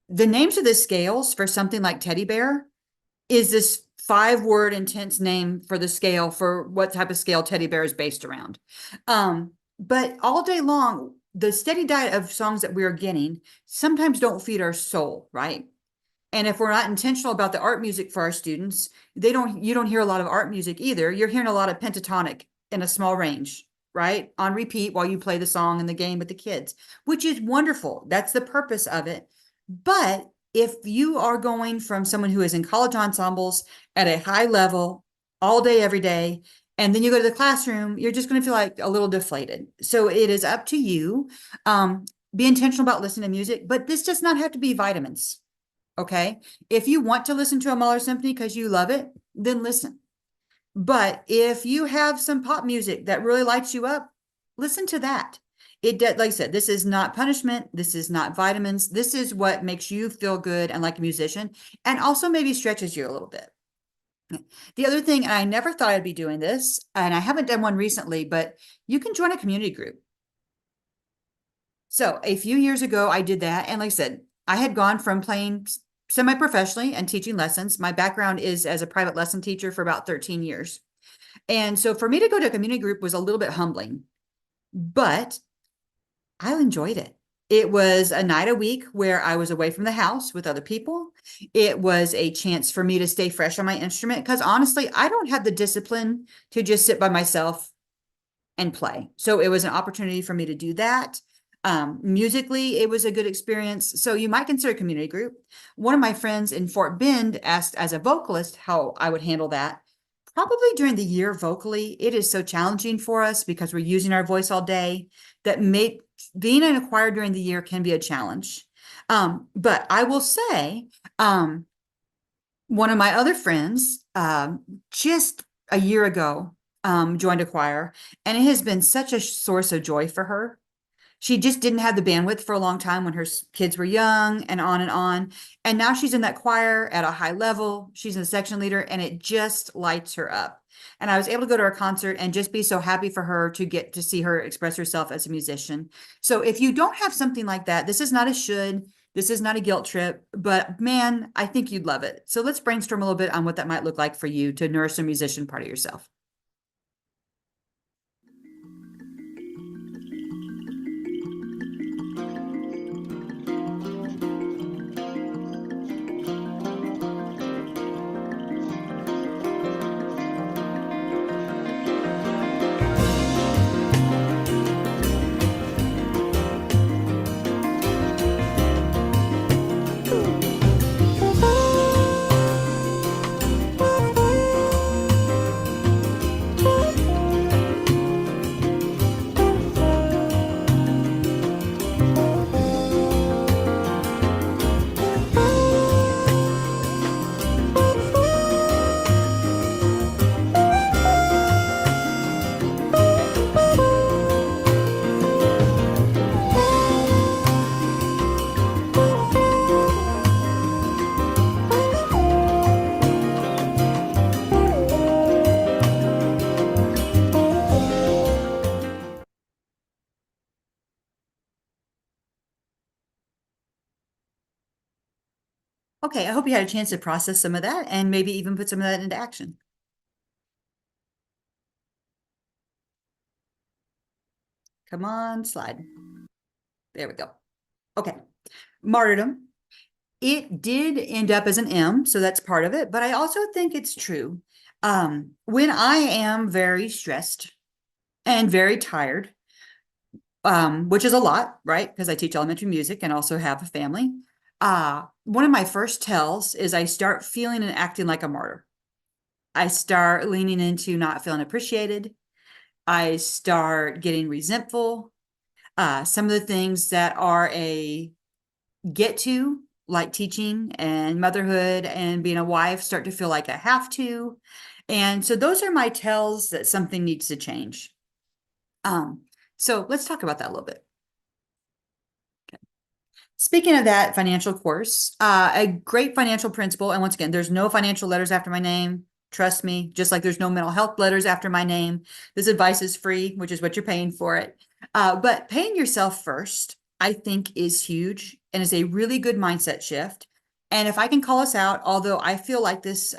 The names of the scales for something like teddy bear is this 5-word intense name for the scale for what type of scale teddy bear is based around. But all day long, the steady diet of songs that we're getting sometimes don't feed our soul, right? And if we're not intentional about the art music for our students, you don't hear a lot of art music either. You're hearing a lot of pentatonic in a small range, right? On repeat while you play the song in the game with the kids, which is wonderful. That's the purpose of it. But if you are going from someone who is in college ensembles at a high level all day, every day, and then you go to the classroom, you're just going to feel like a little deflated. So it is up to you. Be intentional about listening to music, but this does not have to be vitamins. Okay. If you want to listen to a Mahler symphony because you love it, then listen. But if you have some pop music that really lights you up, listen to that. Like I said, this is not punishment. This is not vitamins. This is what makes you feel good and like a musician, and also maybe stretches you a little bit. The other thing, and I never thought I'd be doing this, and I haven't done one recently, but you can join a community group. So a few years ago, I did that. And like I said, I had gone from playing semi-professionally and teaching lessons. My background is as a private lesson teacher for about 13 years. And so for me to go to a community group was a little bit humbling, but I enjoyed it. It was a night a week where I was away from the house with other people. It was a chance for me to stay fresh on my instrument because honestly, I don't have the discipline to just sit by myself and play. So it was an opportunity for me to do that. Musically, it was a good experience. So you might consider a community group. One of my friends in Fort Bend asked as a vocalist how I would handle that. Probably during the year vocally, it is so challenging for us because we're using our voice all day that being in a choir during the year can be a challenge. But I will say, one of my other friends, just a year ago, joined a choir, and it has been such a source of joy for her. She just didn't have the bandwidth for a long time when her kids were young and on and on. And now she's in that choir at a high level. She's a section leader and it just lights her up. And I was able to go to her concert and just be so happy for her to get to see her express herself as a musician. So if you don't have something like that, this is not a should, this is not a guilt trip, but man, I think you'd love it. So let's brainstorm a little bit on what that might look like for you to nourish a musician part of yourself. Okay, I hope you had a chance to process some of that and maybe even put some of that into action. Come on, slide. There we go. Okay, martyrdom. It did end up as an M, so that's part of it, but I also think it's true. When I am very stressed and very tired, which is a lot, right? Because I teach elementary music and also have a family. One of my first tells is I start feeling and acting like a martyr. I start leaning into not feeling appreciated. I start getting resentful. Some of the things that are a get to, like teaching and motherhood and being a wife, start to feel like I have to. And so those are my tells that something needs to change. So let's talk about that a little bit. Speaking of that financial course, a great financial principle, and once again, there's no financial letters after my name. Trust me, just like there's no mental health letters after my name. This advice is free, which is what you're paying for it. But paying yourself first, I think, is huge and is a really good mindset shift. And if I can call us out, although I feel like this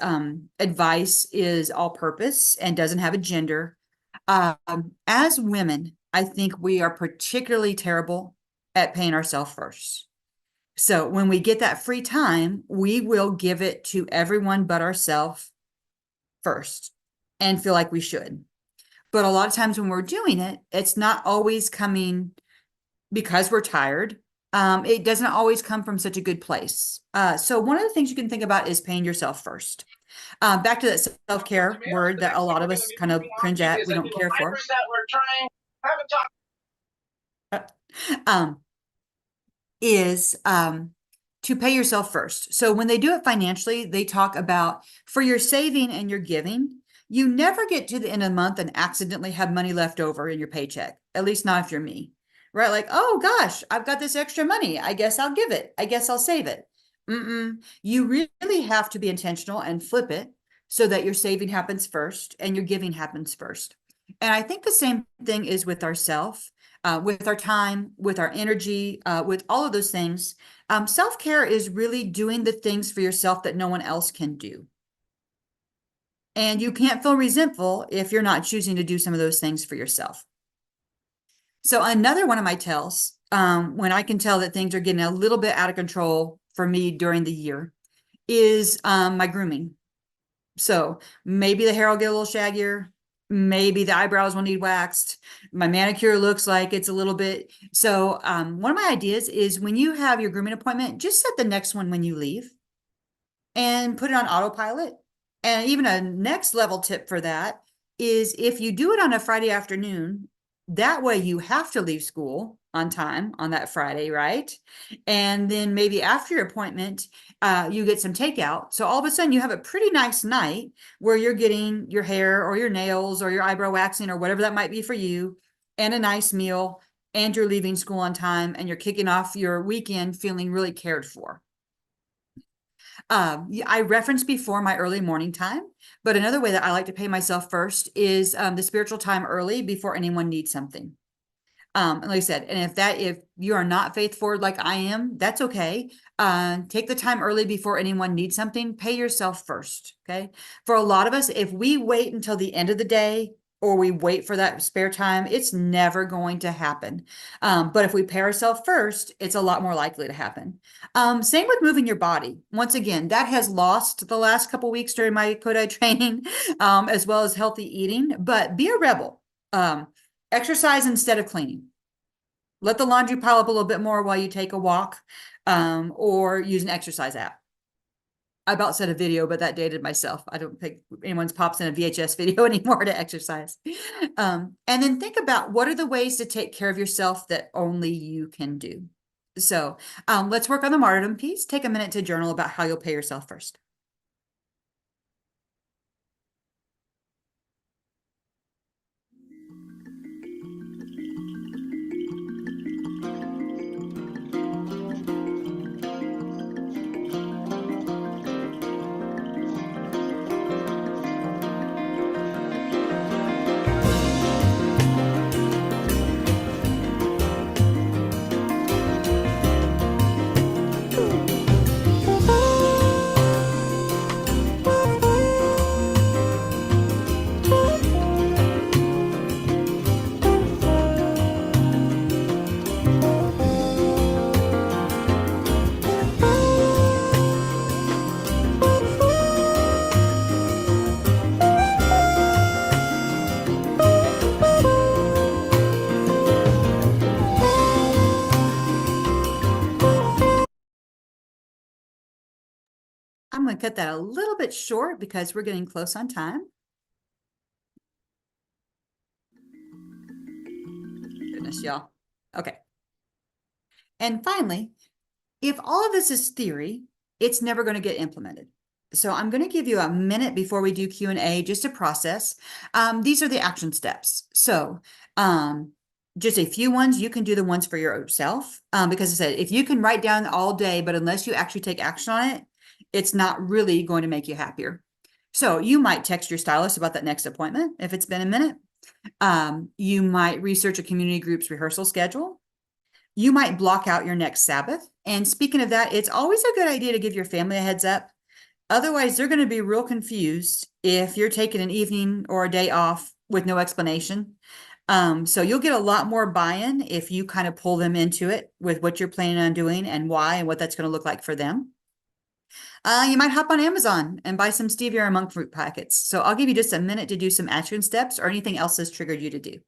advice is all purpose and doesn't have a gender, as women, I think we are particularly terrible at paying ourselves first. So when we get that free time, we will give it to everyone but ourselves first and feel like we should. But a lot of times when we're doing it, it's not always coming because we're tired. It doesn't always come from such a good place. So one of the things you can think about is paying yourself first. Back to that self-care word that a lot of us kind of cringe at, we don't care for. Is to pay yourself first. So when they do it financially, they talk about for your saving and your giving, you never get to the end of the month and accidentally have money left over in your paycheck, at least not if you're me, right? Like, oh gosh, I've got this extra money. I guess I'll give it. I guess I'll save it. You really have to be intentional and flip it so that your saving happens first and your giving happens first. And I think the same thing is with ourself. With our time, with our energy, with all of those things. Self-care is really doing the things for yourself that no one else can do. And you can't feel resentful if you're not choosing to do some of those things for yourself. So another one of my tells, when I can tell that things are getting a little bit out of control for me during the year, is my grooming. So maybe the hair will get a little shaggier. Maybe the eyebrows will need waxed. My manicure looks like it's a little bit. So one of my ideas is when you have your grooming appointment, just set the next one when you leave and put it on autopilot. And even a next level tip for that is if you do it on a Friday afternoon, that way you have to leave school on time on that Friday, right? And then maybe after your appointment, you get some takeout. So all of a sudden you have a pretty nice night where you're getting your hair or your nails or your eyebrow waxing or whatever that might be for you, and a nice meal, and you're leaving school on time, and you're kicking off your weekend feeling really cared for. I referenced before my early morning time, but another way that I like to pay myself first is the spiritual time early before anyone needs something. And like I said, and if you are not faith forward like I am, that's okay. Take the time early before anyone needs something. Pay yourself first. Okay. For a lot of us, if we wait until the end of the day or we wait for that spare time, it's never going to happen. But if we pay ourselves first, it's a lot more likely to happen. Same with moving your body. Once again, that has lost the last couple of weeks during my Kodai training, as well as healthy eating, but be a rebel. Exercise instead of cleaning. Let the laundry pile up a little bit more while you take a walk, or use an exercise app. I about said a video, but that dated myself. I don't think anyone's pops in a VHS video anymore to exercise. And then think about what are the ways to take care of yourself that only you can do. So let's work on the martyrdom piece. Take a minute to journal about how you'll pay yourself first. I'm going to cut that a little bit short because we're getting close on time. Goodness, y'all. Okay. And finally, if all of this is theory, it's never going to get implemented. So I'm going to give you a minute before we do Q&A just to process. These are the action steps. So just a few ones. You can do the ones for yourself because I said, if you can write down all day, but unless you actually take action on it, it's not really going to make you happier. So you might text your stylist about that next appointment if it's been a minute. You might research a community group's rehearsal schedule. You might block out your next Sabbath. And speaking of that, it's always a good idea to give your family a heads up. Otherwise, they're going to be real confused if you're taking an evening or a day off with no explanation. So you'll get a lot more buy-in if you kind of pull them into it with what you're planning on doing and why and what that's going to look like for them. You might hop on Amazon and buy some stevia or monk fruit packets. So I'll give you just a minute to do some action steps or anything else that's triggered you to do.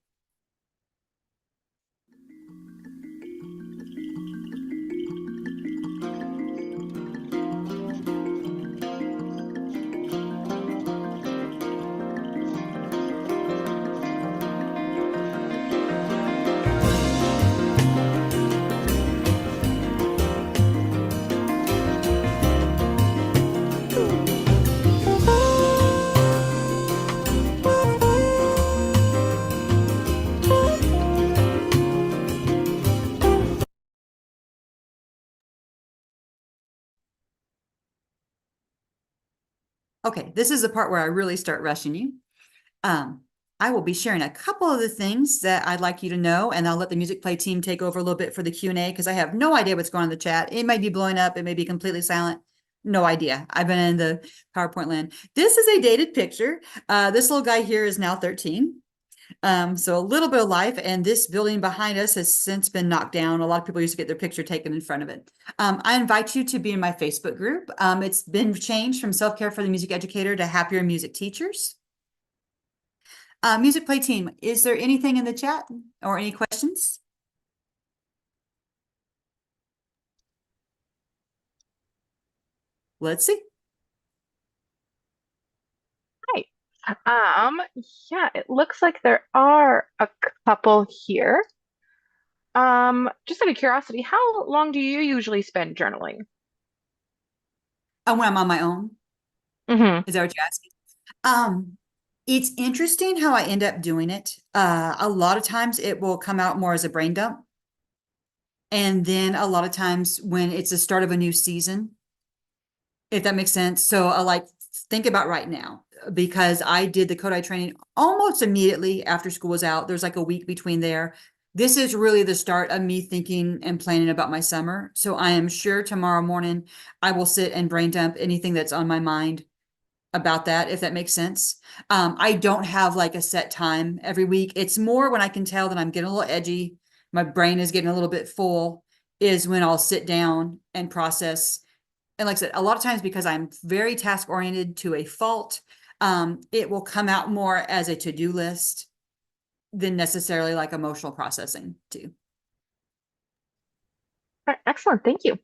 Okay, this is the part where I really start rushing you. I will be sharing a couple of the things that I'd like you to know, and I'll let the Music Play team take over a little bit for the Q&A because I have no idea what's going on in the chat. It might be blowing up. It may be completely silent. No idea. I've been in the PowerPoint land. This is a dated picture. This little guy here is now 13. So a little bit of life, and this building behind us has since been knocked down. A lot of people used to get their picture taken in front of it. I invite you to be in my Facebook group. It's been changed from Self-Care for the Music Educator to Happier Music Teachers. Music Play team, is there anything in the chat or any questions? Let's see. Yeah, it looks like there are a couple here. Just out of curiosity, how long do you usually spend journaling? When I'm on my own, Mm-hmm. is that what you're asking? It's interesting how I end up doing it. A lot of times it will come out more as a brain dump. And then a lot of times when it's the start of a new season, if that makes sense. So I like think about right now because I did the Kodai training almost immediately after school was out. There's like a week between there. This is really the start of me thinking and planning about my summer. So I am sure tomorrow morning I will sit and brain dump anything that's on my mind about that, if that makes sense. I don't have like a set time every week. It's more when I can tell that I'm getting a little edgy, my brain is getting a little bit full, is when I'll sit down and process. And like I said, a lot of times because I'm very task oriented to a fault, it will come out more as a to-do list than necessarily like emotional processing too. Excellent, thank you.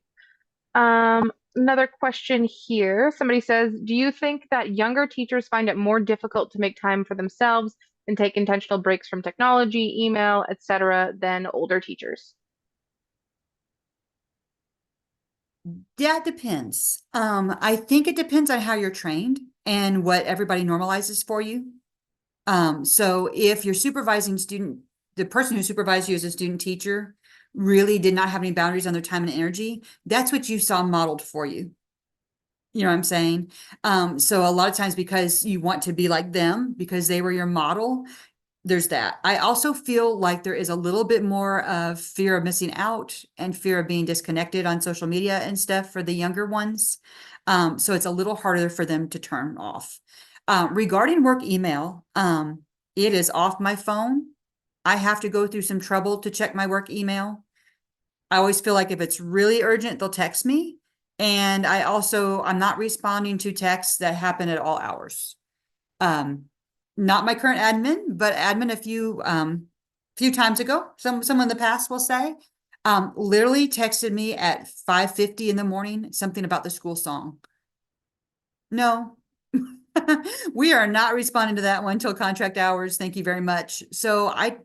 Another question here. Somebody says, do you think that younger teachers find it more difficult to make time for themselves and take intentional breaks from technology, email, etc., than older teachers? That depends. I think it depends on how you're trained and what everybody normalizes for you. So if you're supervising student, the person who supervised you as a student teacher really did not have any boundaries on their time and energy, that's what you saw modeled for you. You know what I'm saying? So a lot of times because you want to be like them, because they were your model, there's that. I also feel like there is a little bit more of fear of missing out and fear of being disconnected on social media and stuff for the younger ones. So it's a little harder for them to turn off. Regarding work email, it is off my phone. I have to go through some trouble to check my work email. I always feel like if it's really urgent, they'll text me. And I'm not responding to texts that happen at all hours. Not my current admin, but admin a few times ago, someone in the past will say, literally texted me at 5:50 in the morning, something about the school song. No. We are not responding to that one until contract hours. Thank you very much. So I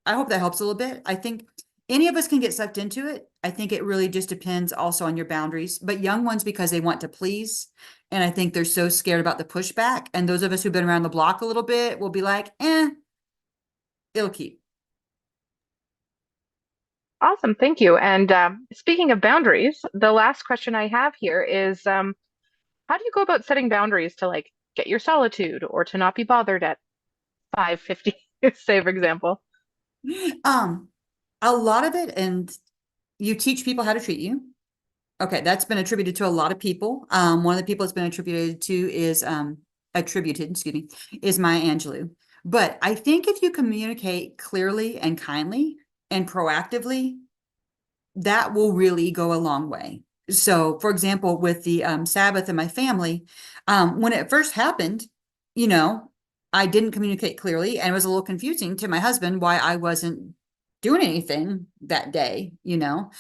hope that helps a little bit. I think any of us can get sucked into it. I think it really just depends also on your boundaries, but young ones because they want to please. And I think they're so scared about the pushback. And those of us who've been around the block a little bit will be like, it'll keep. Awesome, thank you. And speaking of boundaries, the last question I have here is how do you go about setting boundaries to like get your solitude or to not be bothered at 5:50, say for example? Um, a lot of it, and you teach people how to treat you. Okay, that's been attributed to a lot of people. One of the people it's been attributed, excuse me, is Maya Angelou. But I think if you communicate clearly and kindly and proactively, that will really go a long way. So, for example, with the Sabbath in my family, when it first happened, you know, I didn't communicate clearly and it was a little confusing to my husband why I wasn't doing anything that day, you know.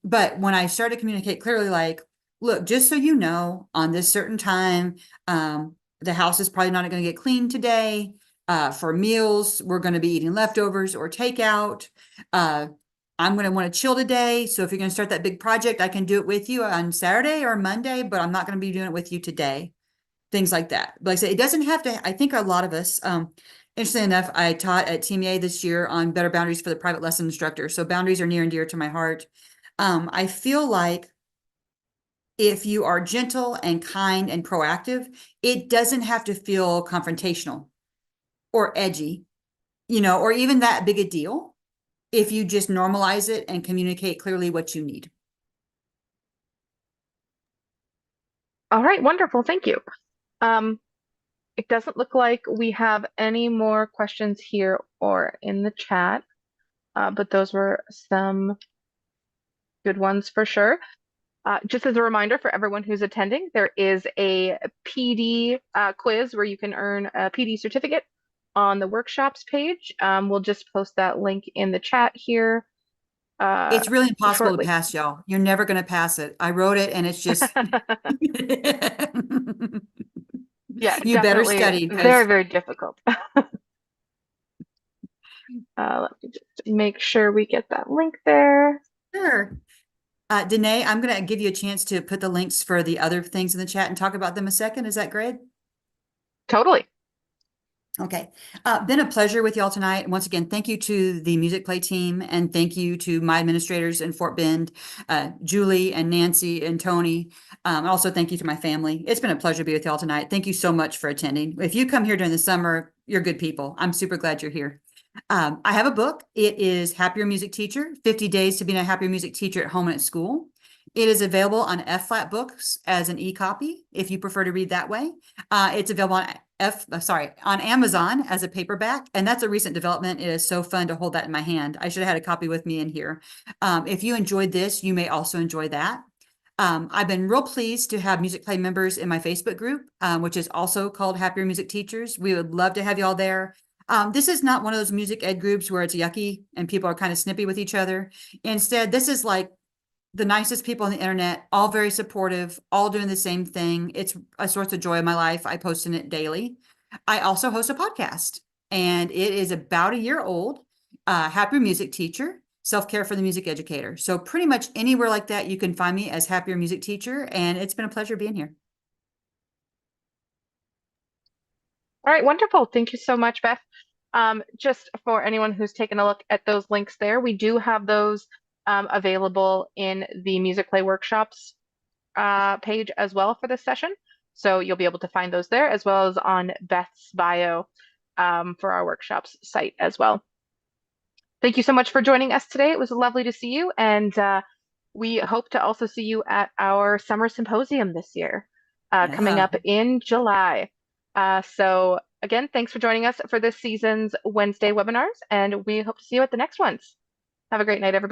But when I started to communicate clearly, like, look, just so you know, on this certain time, the house is probably not going to get cleaned today. For meals, we're going to be eating leftovers or takeout. Uh, I'm going to want to chill today. So if you're going to start that big project, I can do it with you on Saturday or Monday, but I'm not going to be doing it with you today. Things like that. Like I said, it doesn't have to, I think a lot of us, interestingly enough, I taught at TMA this year on better boundaries for the private lesson instructor. So boundaries are near and dear to my heart. I feel like if you are gentle and kind and proactive, it doesn't have to feel confrontational or edgy, or even that big a deal if you just normalize it and communicate clearly what you need. All right, wonderful, thank you. Um, it doesn't look like we have any more questions here or in the chat, but those were some good ones for sure. Just as a reminder for everyone who's attending, there is a PD quiz where you can earn a PD certificate on the workshops page. We'll just post that link in the chat here It's really impossible to shortly. pass, y'all. You're never going to pass it. I wrote it and it's just, Yeah, you better definitely study very, because very difficult. Let me just make sure we get that link there. sure. Danae, I'm going to give you a chance to put the links for the other things in the chat and talk about them a second. Is that great? Totally. Okay. Been a pleasure with y'all tonight. Once again, thank you to the Music Play team and thank you to my administrators in Fort Bend, Julie and Nancy and Tony. Also, thank you to my family. It's been a pleasure to be with y'all tonight. Thank you so much for attending. If you come here during the summer, you're good people. I'm super glad you're here. I have a book. It is Happier Music Teacher, 50 Days to Being a Happier Music Teacher at Home and at School. It is available on F-Flat Books as an e-copy, if you prefer to read that way. It's available on on Amazon as a paperback, and that's a recent development. It is so fun to hold that in my hand. I should have had a copy with me in here. If you enjoyed this, you may also enjoy that. I've been real pleased to have Music Play members in my Facebook group, which is also called Happier Music Teachers. We would love to have you all there. This is not one of those music ed groups where it's yucky and people are kind of snippy with each other. Instead, this is like the nicest people on the internet, all very supportive, all doing the same thing. It's a source of joy in my life. I post in it daily. I also host a podcast, and it is about a year old. Happier Music Teacher, self-care for the music educator. So pretty much anywhere like that, you can find me as Happier Music Teacher, and it's been a pleasure being here. All right, wonderful. Thank you so much, Beth. Just for anyone who's taken a look at those links there, we do have those available in the Music Play Workshops page as well for this session. So you'll be able to find those there as well as on Beth's bio for our workshops site as well. Thank you so much for joining us today. It was lovely to see you, and we hope to also see you at our summer symposium this year, coming Yeah. up in July. So again, thanks for joining us for this season's Wednesday webinars, and we hope to see you at the next ones. Have a great night, everybody.